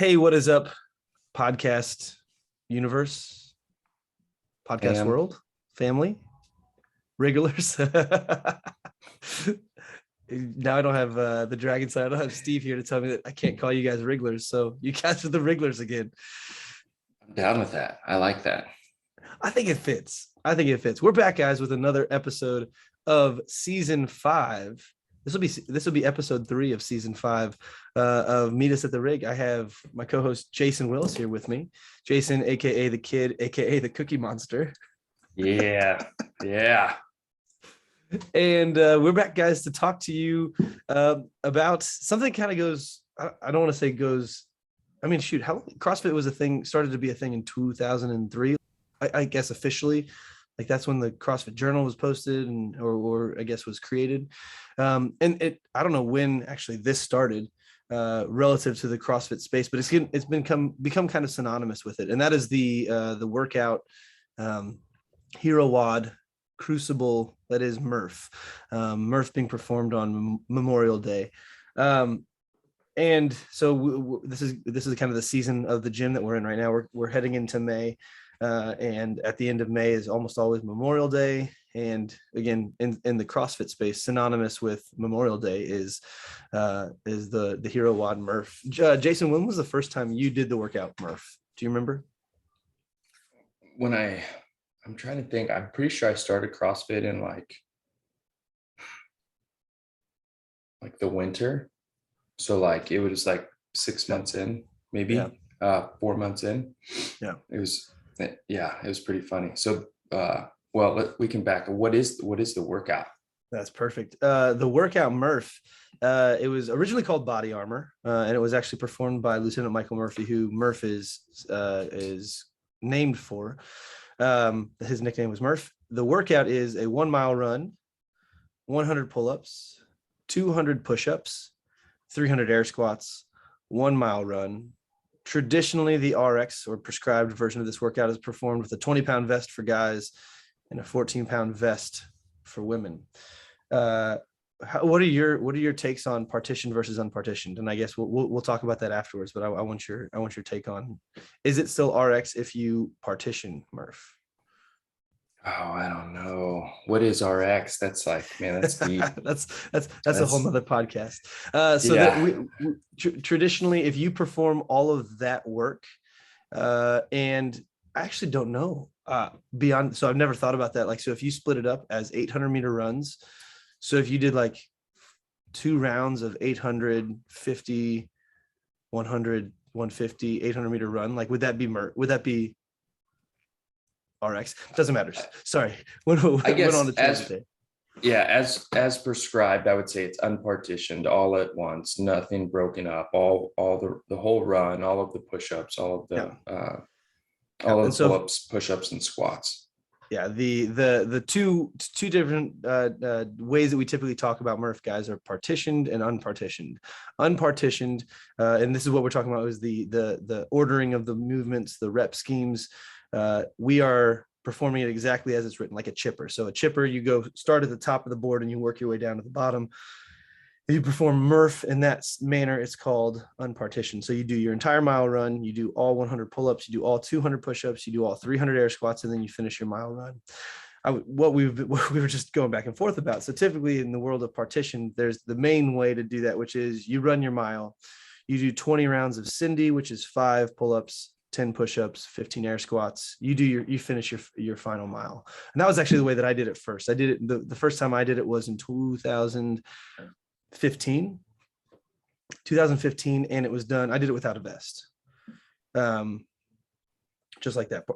Hey, what is up, podcast universe, podcast Am world, family, regulars? Now I don't have the dragon side. I don't have Steve here to tell me that I can't call you guys wrigglers. So you guys are the wrigglers again. I'm down with that. I like that. I think it fits. We're back, guys, with another episode of season 5. This will be episode 3 of season 5 of Meet Us at the Rig. I have my co-host Jason Wills here with me. Jason, aka the Kid, aka the Cookie Monster. Yeah. Yeah. And we're back, guys, to talk to you about something that kind of goes. I don't want to say goes. I mean, shoot, how CrossFit was a thing, started to be a thing in 2003. I guess officially, like that's when the CrossFit Journal was posted and or I guess was created. And I don't know when actually this started relative to the CrossFit space, but it's become kind of synonymous with it. And that is the workout Hero WOD Crucible, that is Murph. Murph being performed on Memorial Day. And so this is kind of the season of the gym that we're in right now. We're heading into May. And at the end of May is almost always Memorial Day. And again, in the CrossFit space, synonymous with Memorial Day is the Hero WOD Murph. Jason, when was the first time you did the workout Murph? Do you remember? When I'm trying to think, I'm pretty sure I started CrossFit in like the winter. So like it was like 6 months in, maybe 4 months in. Yeah. It was pretty funny. So well, we can back. What is the workout? That's perfect. The workout Murph, it was originally called Body Armor, and it was actually performed by Lieutenant Michael Murphy, who Murph is named for. His nickname was Murph. The workout is a 1 mile run, 100 pull-ups, 200 push-ups, 300 air squats, 1 mile run. Traditionally, the RX or prescribed version of this workout is performed with a 20-pound vest for guys and a 14-pound vest for women. What are your takes on partitioned versus unpartitioned? And I guess we'll talk about that afterwards. But I want your take on, is it still RX if you partition, Murph? Oh, I don't know. What is RX? That's like, man, that's deep. that's a whole nother podcast. Traditionally, if you perform all of that work, and I actually don't know beyond. So I've never thought about that. Like, so if you split it up as 800-meter runs, so if you did like 2 rounds of 850, 100, 150, 800-meter run, like would that be RX? Doesn't matter. Sorry. I guess on the as prescribed, I would say it's unpartitioned, all at once, nothing broken up, all the whole run, all of the push-ups, all of the pull-ups, push-ups, and squats. Yeah, the two different ways that we typically talk about Murph, guys, are partitioned and unpartitioned. Unpartitioned, and this is what we're talking about, is the ordering of the movements, the rep schemes. We are performing it exactly as it's written, like a chipper. So a chipper, you go start at the top of the board and you work your way down to the bottom. If you perform Murph in that manner, it's called unpartitioned. So you do your entire mile run, you do all 100 pull-ups, you do all 200 push-ups, you do all 300 air squats, and then you finish your mile run. What we were just going back and forth about. So typically in the world of partition, there's the main way to do that, which is you run your mile, you do 20 rounds of Cindy, which is 5 pull-ups, 10 push-ups, 15 air squats. You finish your final mile. And that was actually the way that I did it first. I did it the first time I did it was in 2015, and it was done. I did it without a vest, just like that,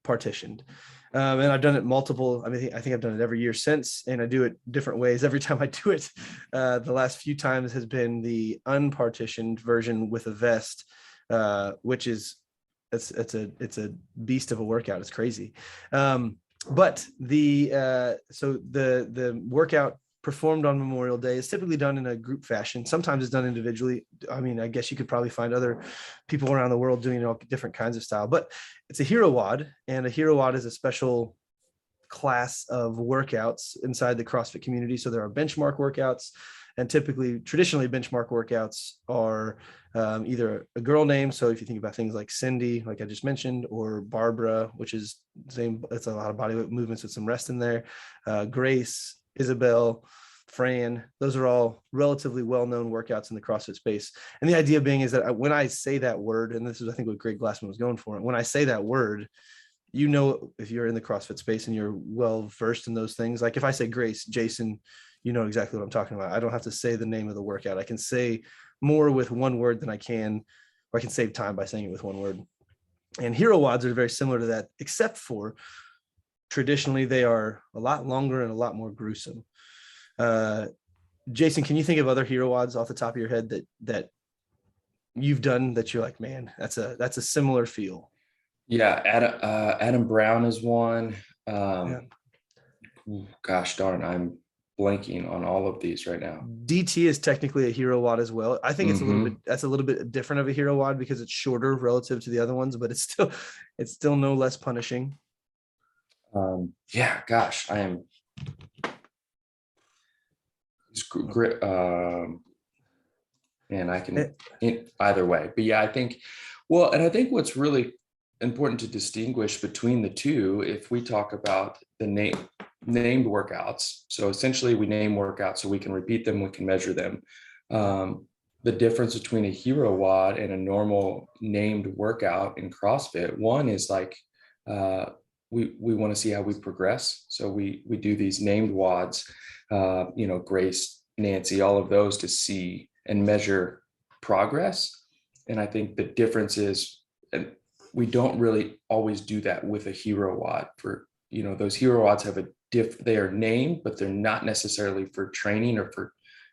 partitioned. And I've done it multiple. I mean, I think I've done it every year since, and I do it different ways every time I do it. The last few times has been the unpartitioned version with a vest, which is it's a beast of a workout. It's crazy. But the workout performed on Memorial Day is typically done in a group fashion. Sometimes it's done individually. I mean, I guess you could probably find other people around the world doing all different kinds of style, but it's a Hero WOD, and a Hero WOD is a special class of workouts inside the CrossFit community. So there are benchmark workouts, And typically, traditionally, benchmark workouts are either a girl name. So if you think about things like Cindy, like I just mentioned, or Barbara, which is same, it's a lot of body weight movements with some rest in there. Grace, Isabel, Fran, those are all relatively well-known workouts in the CrossFit space. And the idea being is that when I say that word, and this is, I think, what Greg Glassman was going for, when I say that word, you know, if you're in the CrossFit space and you're well versed in those things, like if I say Grace, Jason, you know exactly what I'm talking about. I don't have to say the name of the workout. I can say more with one word than I can, or I can save time by saying it with one word. And hero WODs are very similar to that, except for traditionally they are a lot longer and a lot more gruesome. Jason, can you think of other hero WODs off the top of your head that you've done that you're like, man, that's a similar feel? Yeah, Adam Brown is one. Gosh darn, I'm blanking on all of these right now. DT is technically a hero WOD as well. I think it's a little bit different of a hero WOD because it's shorter relative to the other ones, but it's still no less punishing. Yeah, gosh, I am. It's great. And I can either way, but yeah, I think, well, and I think what's really important to distinguish between the two, if we talk about the named workouts. So essentially we name workouts so we can repeat them, we can measure them. The difference between a hero WOD and a normal named workout in CrossFit, one is like, we want to see how we progress. So we do these named WODs, Grace, Nancy, all of those to see and measure progress. And I think the difference is, and we don't really always do that with a hero WOD. For, those hero WODs have they are named, but they're not necessarily for training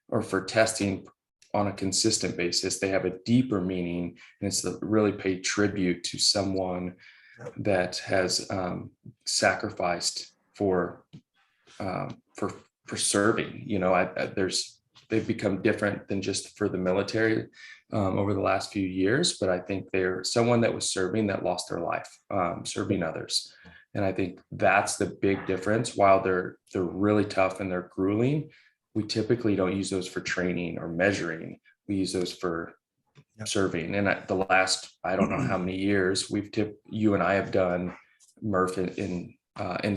or for testing on a consistent basis. They have a deeper meaning, and it's to really pay tribute to someone that has sacrificed for serving. They've become different than just for the military over the last few years, but I think they're someone that was serving that lost their life serving others. And I think that's the big difference. While they're really tough and they're grueling, we typically don't use those for training or measuring. We use those for serving. And the last, I don't know how many years you and I have done Murph in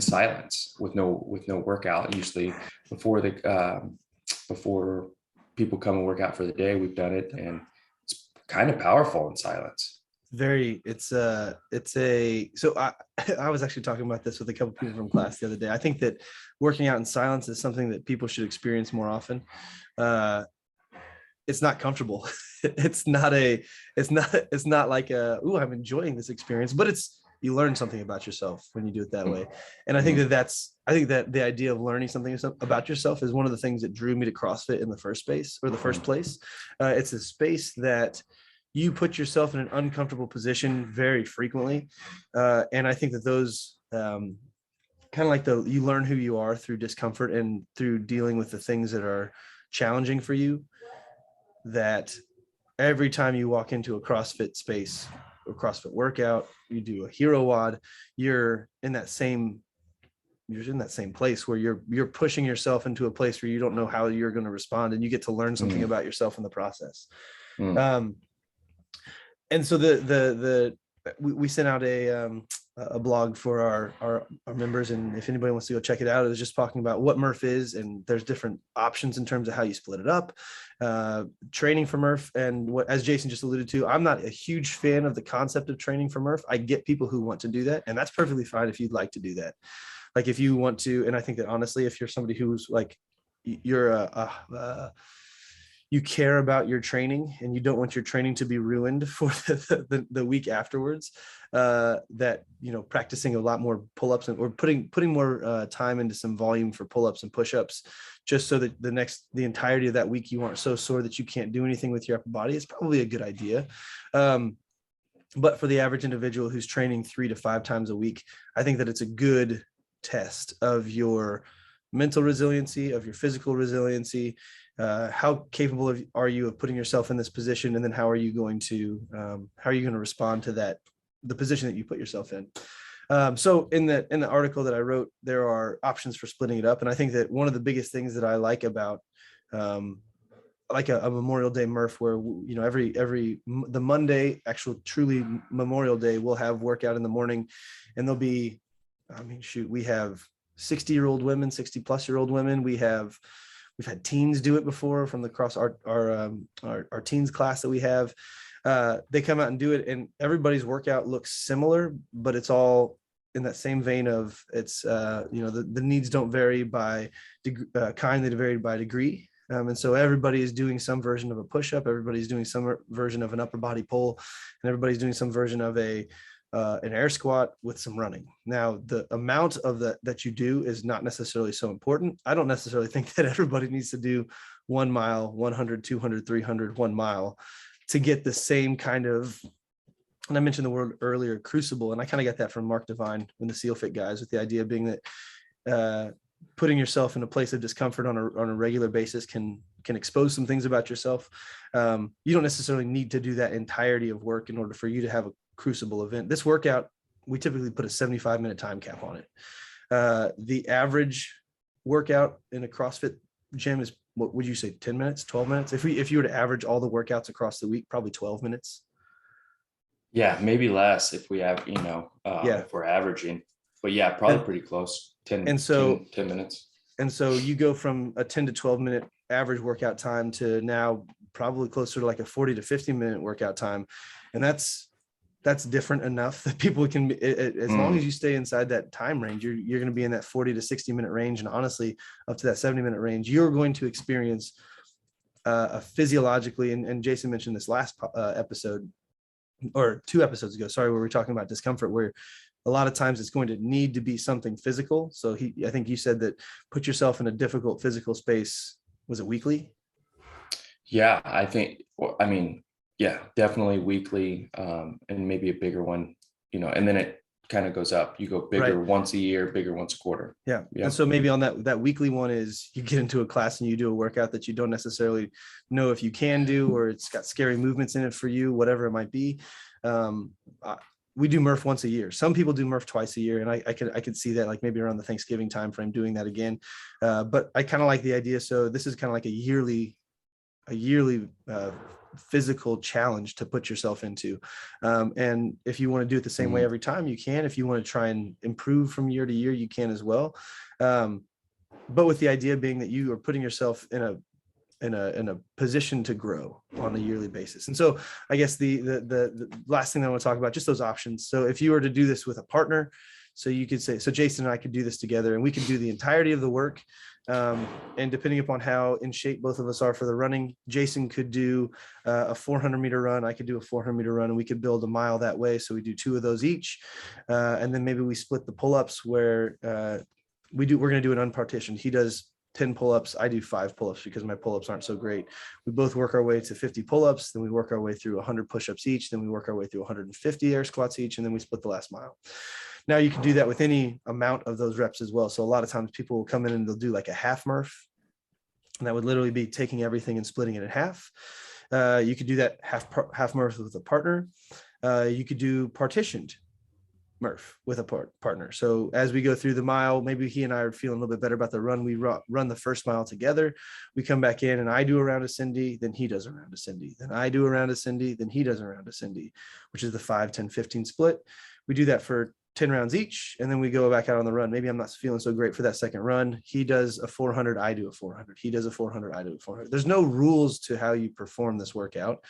silence with no workout. Usually before people come and work out for the day, we've done it, and it's kind of powerful in silence. So I was actually talking about this with a couple people from class the other day. I think that working out in silence is something that people should experience more often. It's not comfortable. It's not like I'm enjoying this experience, but you learn something about yourself when you do it that way. And I think that the idea of learning something about yourself is one of the things that drew me to CrossFit in the first place. It's a space that you put yourself in an uncomfortable position very frequently. And I think that those kind of like you learn who you are through discomfort and through dealing with the things that are challenging for you, that every time you walk into a CrossFit space or CrossFit workout, you do a hero WOD, you're in that same place where you're pushing yourself into a place where you don't know how you're going to respond, and you get to learn something about yourself in the process. And so we sent out a blog for our members, and if anybody wants to go check it out, it was just talking about what Murph is, and there's different options in terms of how you split it up, training for Murph. And as Jason just alluded to, I'm not a huge fan of the concept of training for Murph. I get people who want to do that, and that's perfectly fine if you'd like to do that. Like if you want to, and I think that honestly, if you're somebody who's like, you care about your training and you don't want your training to be ruined for the week afterwards, that, practicing a lot more pull-ups or putting more time into some volume for pull-ups and push-ups, just so that the entirety of that week you aren't so sore that you can't do anything with your upper body, is probably a good idea. But for the average individual who's training 3 to 5 times a week, I think that it's a good test of your mental resiliency, of your physical resiliency. How capable are you of putting yourself in this position, and then how are you going to respond to the position that you put yourself in? So in the article that I wrote, there are options for splitting it up, and I think that one of the biggest things that I like about like a Memorial Day Murph where, you know, the Monday, actual truly Memorial Day, we'll have workout in the morning, and there'll be, I mean, shoot, we have 60-year-old women, 60-plus-year-old women. We've had teens do it before from our teens class that we have. They come out and do it, and everybody's workout looks similar, but it's all in that same vein of it's, you know, the needs don't vary by kind, they vary by degree. And so everybody is doing some version of a push-up, everybody's doing some version of an upper body pull, and everybody's doing some version of an air squat with some running. Now, the amount of that you do is not necessarily so important. I don't necessarily think that everybody needs to do 1 mile, 100, 200, 300, 1 mile to get the same kind of, and I mentioned the word earlier, crucible, and I kind of got that from Mark Devine and the SEAL Fit guys, with the idea being that putting yourself in a place of discomfort on a regular basis can expose some things about yourself. You don't necessarily need to do that entirety of work in order for you to have a crucible event. This workout, we typically put a 75-minute time cap on it. The average workout in a CrossFit gym is, what would you say, 10 minutes, 12 minutes? If you were to average all the workouts across the week, probably 12 minutes. Yeah, maybe less if we have, you know, if we're averaging, but yeah, probably pretty close. 10 minutes. And so you go from a 10 to 12 minute average workout time to now probably closer to like a 40 to 50 minute workout time. And that's different enough that people can, as long as you stay inside that time range, you're going to be in that 40 to 60 minute range. And honestly, up to that 70-minute range, you're going to experience physiologically, and Jason mentioned this last episode, or 2 episodes ago, sorry, where we're talking about discomfort, where a lot of times it's going to need to be something physical. So I think you said that put yourself in a difficult physical space. Was it weekly? Yeah, I mean, yeah, definitely weekly, and maybe a bigger one, you know, and then it kind of goes up. You go bigger once a year, bigger once a quarter. Yeah. And so maybe on that weekly one is you get into a class and you do a workout that you don't necessarily know if you can do, or it's got scary movements in it for you, whatever it might be. We do Murph once a year. Some people do Murph twice a year, and I could see that, like maybe around the Thanksgiving timeframe, doing that again. But I kind of like the idea. So this is kind of like a yearly physical challenge to put yourself into. And if you want to do it the same way every time, you can. If you want to try and improve from year to year, you can as well. But with the idea being that you are putting yourself in a position to grow on a yearly basis. And so I guess the last thing I want to talk about, just those options. So if you were to do this with a partner, so you could say, so Jason and I could do this together, and we could do the entirety of the work. And depending upon how in shape both of us are for the running, Jason could do a 400-meter run. I could do a 400-meter run, and we could build a mile that way. So we do 2 of those each. And then maybe we split the pull-ups where we're going to do an unpartitioned. He does 10 pull-ups. I do 5 pull-ups because my pull-ups aren't so great. We both work our way to 50 pull-ups. Then we work our way through 100 push-ups each. Then we work our way through 150 air squats each. And then we split the last mile. Now you can do that with any amount of those reps as well. So a lot of times people will come in and they'll do like a half Murph. And that would literally be taking everything and splitting it in half. You could do that half Murph with a partner. You could do partitioned Murph with a partner. So as we go through the mile, maybe he and I are feeling a little bit better about the run. We run the first mile together. We come back in and I do a round of Cindy, then he does a round of Cindy. Then I do a round of Cindy, then he does a round of Cindy, which is the 5, 10, 15 split. We do that for 10 rounds each, and then we go back out on the run. Maybe I'm not feeling so great for that second run. He does a 400, I do a 400. He does a 400, I do a 400. There's no rules to how you perform this workout.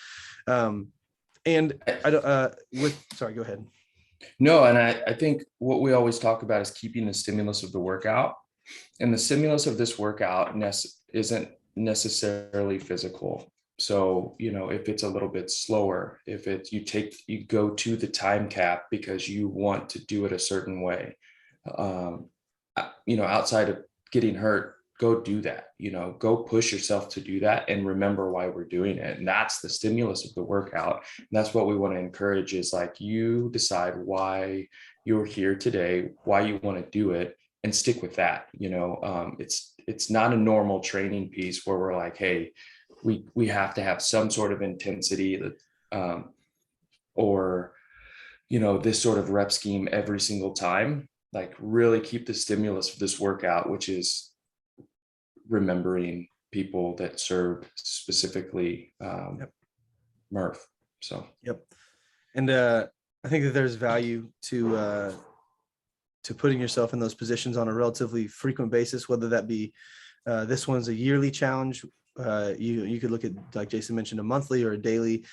And I don't, sorry, go ahead. No, and I think what we always talk about is keeping the stimulus of the workout. And the stimulus of this workout isn't necessarily physical. So, you know, if it's a little bit slower, if you go to the time cap because you want to do it a certain way, you know, outside of getting hurt, go do that, you know, go push yourself to do that and remember why we're doing it. And that's the stimulus of the workout. And that's what we want to encourage is like, you decide why you're here today, why you want to do it, and stick with that. You know, it's not a normal training piece where we're like, hey, we have to have some sort of intensity or, you know, this sort of rep scheme every single time. Like really keep the stimulus of this workout, which is remembering people that serve specifically Murph. So yep. And I think that there's value to putting yourself in those positions on a relatively frequent basis, whether that be this one's a yearly challenge. You could look at, like Jason mentioned, a monthly or a daily,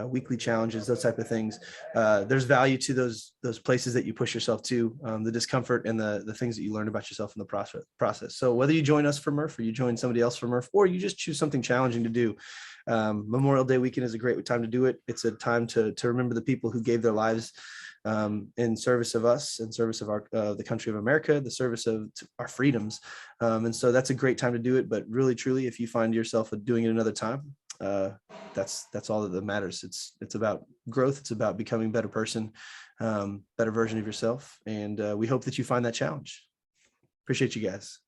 weekly challenges, those type of things. There's value to those places that you push yourself to, the discomfort and the things that you learn about yourself in the process. So whether you join us for Murph or you join somebody else for Murph, or you just choose something challenging to do, Memorial Day weekend is a great time to do it. It's a time to remember the people who gave their lives in service of us, in service of our the country of America, the service of our freedoms. And so that's a great time to do it. But really, truly, if you find yourself doing it another time, that's all that matters. It's about growth. It's about becoming a better person, better version of yourself. And we hope that you find that challenge. Appreciate you guys.